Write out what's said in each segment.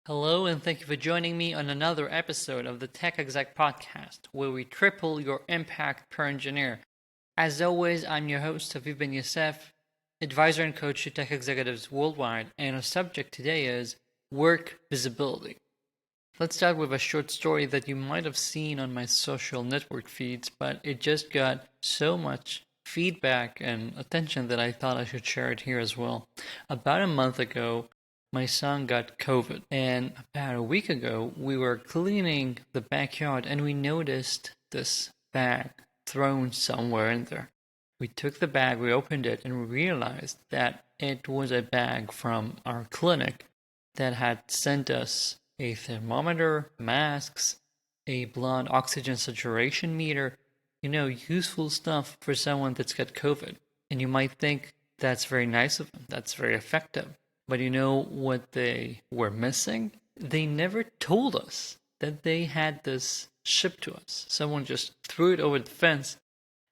Hello, and thank you for joining me on another episode of the Tech Exec podcast, where we triple your impact per engineer. As always, I'm your host, Aviv Ben-Yosef, advisor and coach to tech executives worldwide, and our subject today is work visibility. Let's start with a short story that you might have seen on my social network feeds, but it just got so much feedback and attention that I thought I should share it here as well. About a month ago, my son got COVID, and about a week ago, we were cleaning the backyard and we noticed this bag thrown somewhere in there. We took the bag, we opened it, and we realized that it was a bag from our clinic that had sent us a thermometer, masks, a blood oxygen saturation meter, useful stuff for someone that's got COVID. And you might think that's very nice of them, that's very effective. But you know what they were missing? They never told us that they had this shipped to us. Someone just threw it over the fence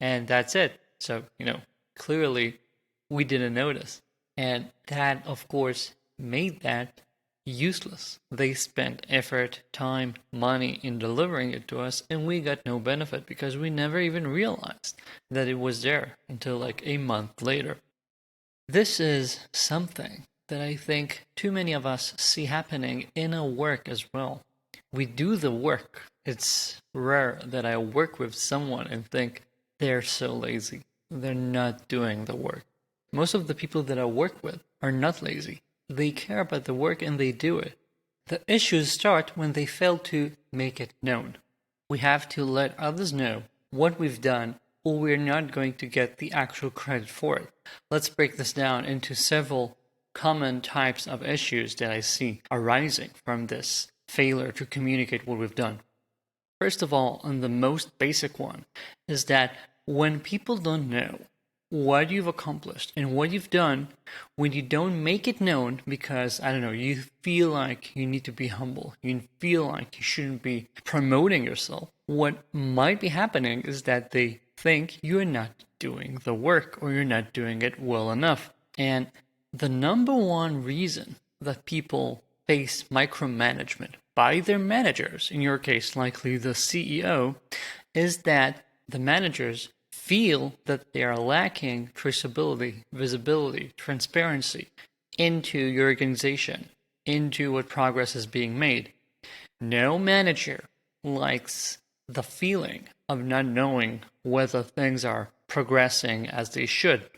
and that's it. So, clearly we didn't notice. And that, of course, made that useless. They spent effort, time, money in delivering it to us, and we got no benefit because we never even realized that it was there until like a month later. This is something that I think too many of us see happening in our work as well. We do the work. It's rare that I work with someone and think they're so lazy. They're not doing the work. Most of the people that I work with are not lazy. They care about the work and they do it. The issues start when they fail to make it known. We have to let others know what we've done, or we're not going to get the actual credit for it. Let's break this down into several common types of issues that I see arising from this failure to communicate what we've done. First of all, and the most basic one, is that when people don't know what you've accomplished and what you've done, when you don't make it known because, you feel like you need to be humble, you feel like you shouldn't be promoting yourself, what might be happening is that they think you're not doing the work or you're not doing it well enough. And the number one reason that people face micromanagement by their managers, in your case likely the CEO, is that the managers feel that they are lacking traceability, visibility, transparency into your organization, into what progress is being made. No manager likes the feeling of not knowing whether things are progressing as they should.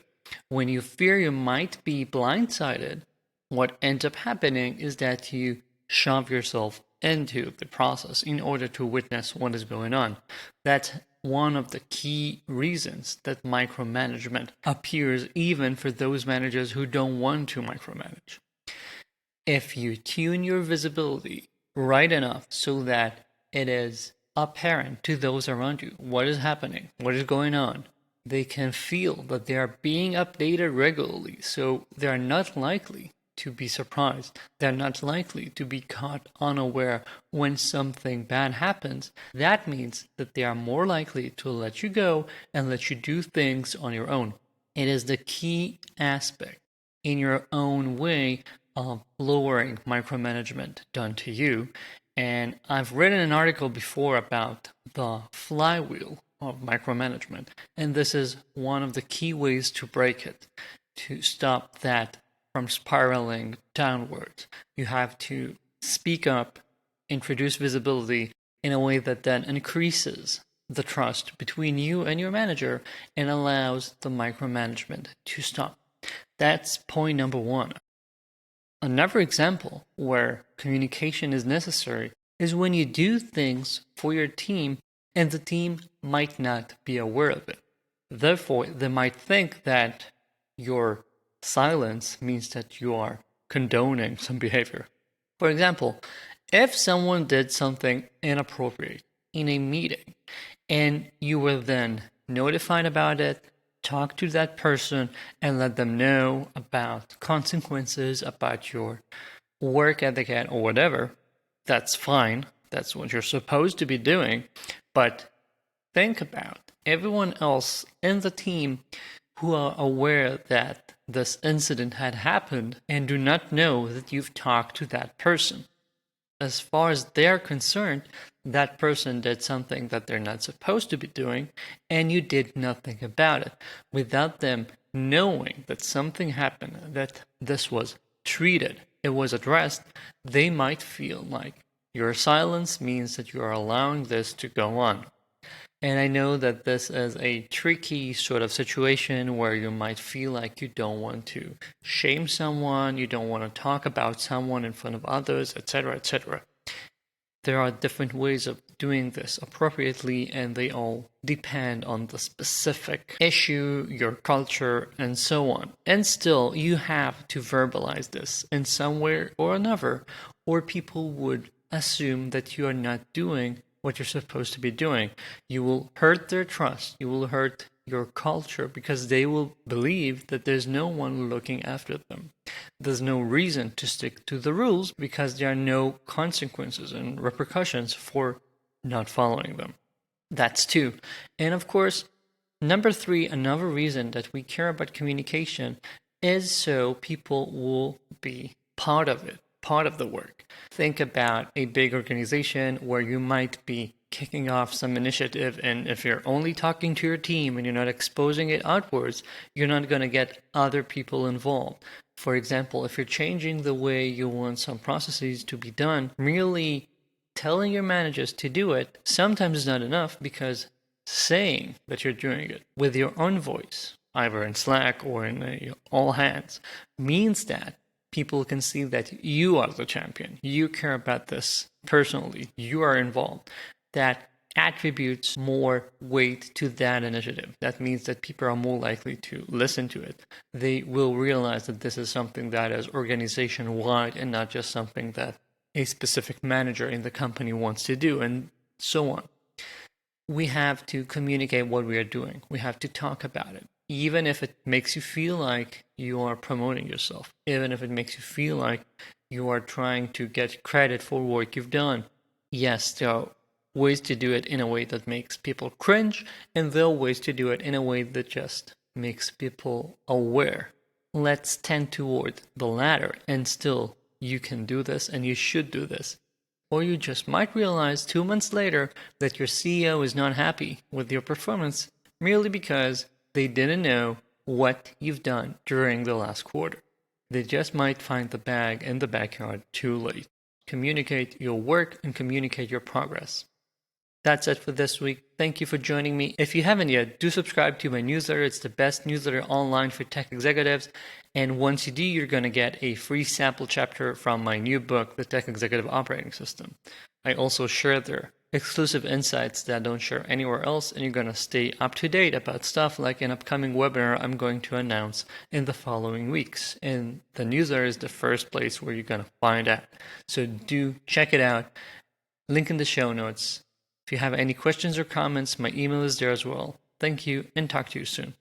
When you fear you might be blindsided, what ends up happening is that you shove yourself into the process in order to witness what is going on. That's one of the key reasons that micromanagement appears even for those managers who don't want to micromanage. If you tune your visibility right enough so that it is apparent to those around you what is happening, what is going on, they can feel that they are being updated regularly, so they are not likely to be surprised. They're not likely to be caught unaware when something bad happens. That means that they are more likely to let you go and let you do things on your own. It is the key aspect in your own way of lowering micromanagement done to you. And I've written an article before about the flywheel of micromanagement, and this is one of the key ways to break it, to stop that from spiraling downwards. You have to speak up, introduce visibility in a way that then increases the trust between you and your manager and allows the micromanagement to stop. That's point number one. Another example where communication is necessary is when you do things for your team and the team might not be aware of it. Therefore, they might think that your silence means that you are condoning some behavior. For example, if someone did something inappropriate in a meeting and you were then notified about it, talk to that person and let them know about consequences, about your work ethic or whatever, that's fine. That's what you're supposed to be doing. But think about everyone else in the team who are aware that this incident had happened and do not know that you've talked to that person. As far as they're concerned, that person did something that they're not supposed to be doing, and you did nothing about it. Without them knowing that something happened, that this was treated, it was addressed, they might feel like your silence means that you are allowing this to go on. And I know that this is a tricky sort of situation where you might feel like you don't want to shame someone, you don't want to talk about someone in front of others, etc., etc. There are different ways of doing this appropriately, and they all depend on the specific issue, your culture, and so on. And still, you have to verbalize this in some way or another, or people would assume that you are not doing what you're supposed to be doing. You will hurt their trust. You will hurt your culture because they will believe that there's no one looking after them. There's no reason to stick to the rules because there are no consequences and repercussions for not following them. That's two. And of course, number three, another reason that we care about communication is so people will be part of it, part of the work. Think about a big organization where you might be kicking off some initiative, and if you're only talking to your team and you're not exposing it outwards, you're not going to get other people involved. For example, if you're changing the way you want some processes to be done, merely telling your managers to do it sometimes is not enough, because saying that you're doing it with your own voice, either in Slack or in all hands, means that people can see that you are the champion. You care about this personally. You are involved. That attributes more weight to that initiative. That means that people are more likely to listen to it. They will realize that this is something that is organization-wide and not just something that a specific manager in the company wants to do, and so on. We have to communicate what we are doing. We have to talk about it. Even if it makes you feel like you are promoting yourself, even if it makes you feel like you are trying to get credit for work you've done. Yes, there are ways to do it in a way that makes people cringe, and there are ways to do it in a way that just makes people aware. Let's tend toward the latter, and still, you can do this and you should do this. Or you just might realize 2 months later that your CEO is not happy with your performance merely because they didn't know what you've done during the last quarter. They just might find the bag in the backyard too late. Communicate your work and communicate your progress. That's it for this week. Thank you for joining me. If you haven't yet, do subscribe to my newsletter. It's the best newsletter online for tech executives. And once you do, you're going to get a free sample chapter from my new book, The Tech Executive Operating System. I also share there exclusive insights that I don't share anywhere else, and you're going to stay up to date about stuff like an upcoming webinar I'm going to announce in the following weeks. And the newsletter is the first place where you're going to find out. So do check it out. Link in the show notes. If you have any questions or comments, my email is there as well. Thank you, and talk to you soon.